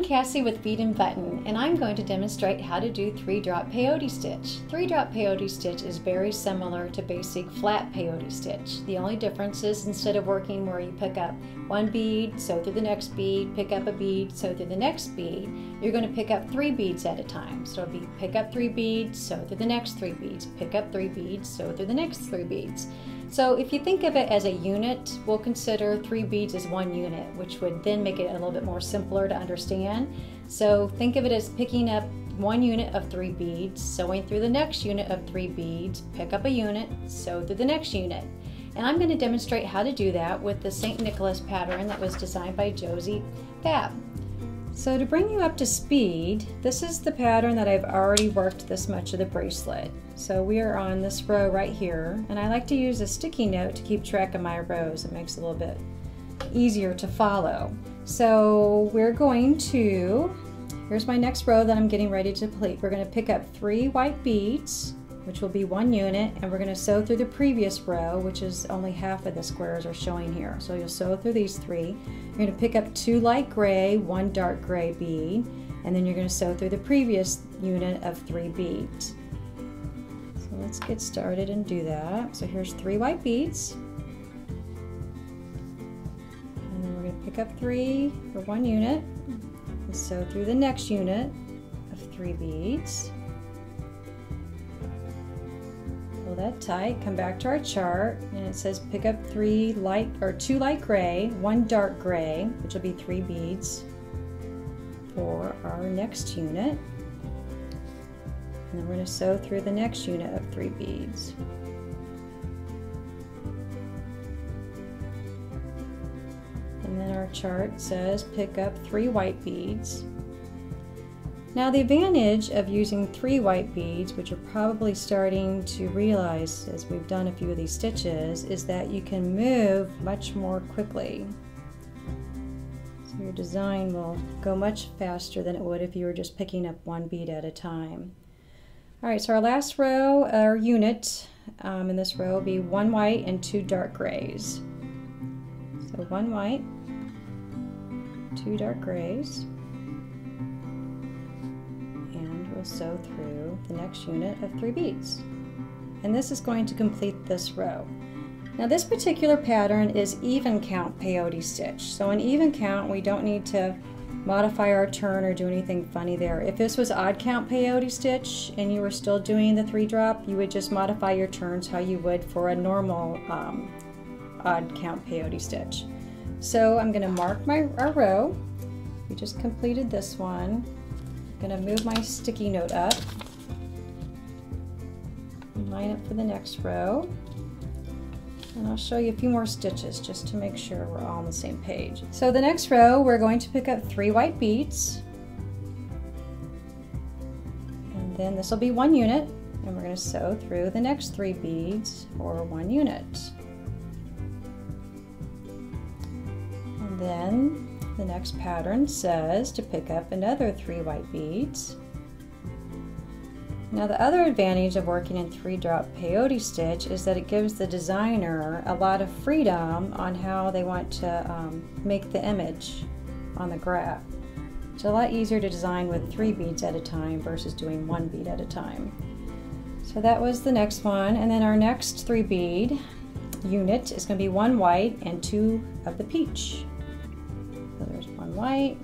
Cassie with Bead and Button, and I'm going to demonstrate how to do 3-drop peyote stitch. 3-drop peyote stitch is very similar to basic flat peyote stitch. The only difference is instead of working where you pick up one bead, sew through the next bead, pick up a bead, sew through the next bead, you're going to pick up 3 beads at a time. So it'll be pick up 3 beads, sew through the next 3 beads, pick up 3 beads, sew through the next 3 beads. So if you think of it as a unit, we'll consider 3 beads as 1 unit, which would then make it a little bit more simpler to understand. So think of it as picking up 1 unit of 3 beads, sewing through the next unit of 3 beads, pick up a unit, sew through the next unit. And I'm going to demonstrate how to do that with the St. Nicholas pattern that was designed by Josie Fab. So to bring you up to speed, this is the pattern that I've already worked this much of the bracelet. So we are on this row right here, and I like to use a sticky note to keep track of my rows. It makes it a little bit easier to follow. So we're going to, here's my next row that I'm getting ready to complete. We're going to pick up 3 white beads, which will be 1 unit, and we're going to sew through the previous row, which is only half of the squares are showing here. So you'll sew through these 3. You're going to pick up 2 light gray, 1 dark gray bead, and then you're going to sew through the previous unit of 3 beads. So let's get started and do that. So here's 3 white beads, and then we're going to pick up 3 for 1 unit and sew through the next unit of 3 beads. Pull that tight, come back to our chart, and it says pick up 2 light gray, 1 dark gray, which will be 3 beads for our next unit. And then we're going to sew through the next unit of 3 beads. And then our chart says pick up 3 white beads. Now the advantage of using 3 white beads, which you're probably starting to realize as we've done a few of these stitches, is that you can move much more quickly. So your design will go much faster than it would if you were just picking up 1 bead at a time. Alright, so our last row, our unit in this row will be 1 white and 2 dark grays. So 1 white, 2 dark grays, and we'll sew through the next unit of 3 beads. And this is going to complete this row. Now this particular pattern is even count peyote stitch. So in even count we don't need to modify our turn or do anything funny there. If this was odd count peyote stitch and you were still doing the 3-drop, you would just modify your turns how you would for a normal odd count peyote stitch. So I'm going to mark our row. We just completed this one. I'm going to move my sticky note up, line up for the next row, and I'll show you a few more stitches just to make sure we're all on the same page. So the next row we're going to pick up 3 white beads, and then this will be 1 unit, and we're going to sew through the next 3 beads for 1 unit. And then the next pattern says to pick up another 3 white beads. Now the other advantage of working in 3-drop peyote stitch is that it gives the designer a lot of freedom on how they want to make the image on the graph. It's a lot easier to design with 3 beads at a time versus doing 1 bead at a time. So that was the next one, and then our next 3 bead unit is going to be 1 white and 2 of the peach. So there's 1 white,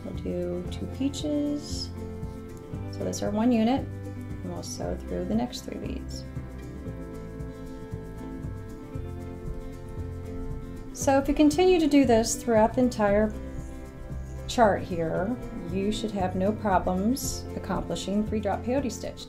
we'll do 2 peaches. So that's our 1 unit, and we'll sew through the next 3 beads. So if you continue to do this throughout the entire chart here, you should have no problems accomplishing 3-drop peyote stitch.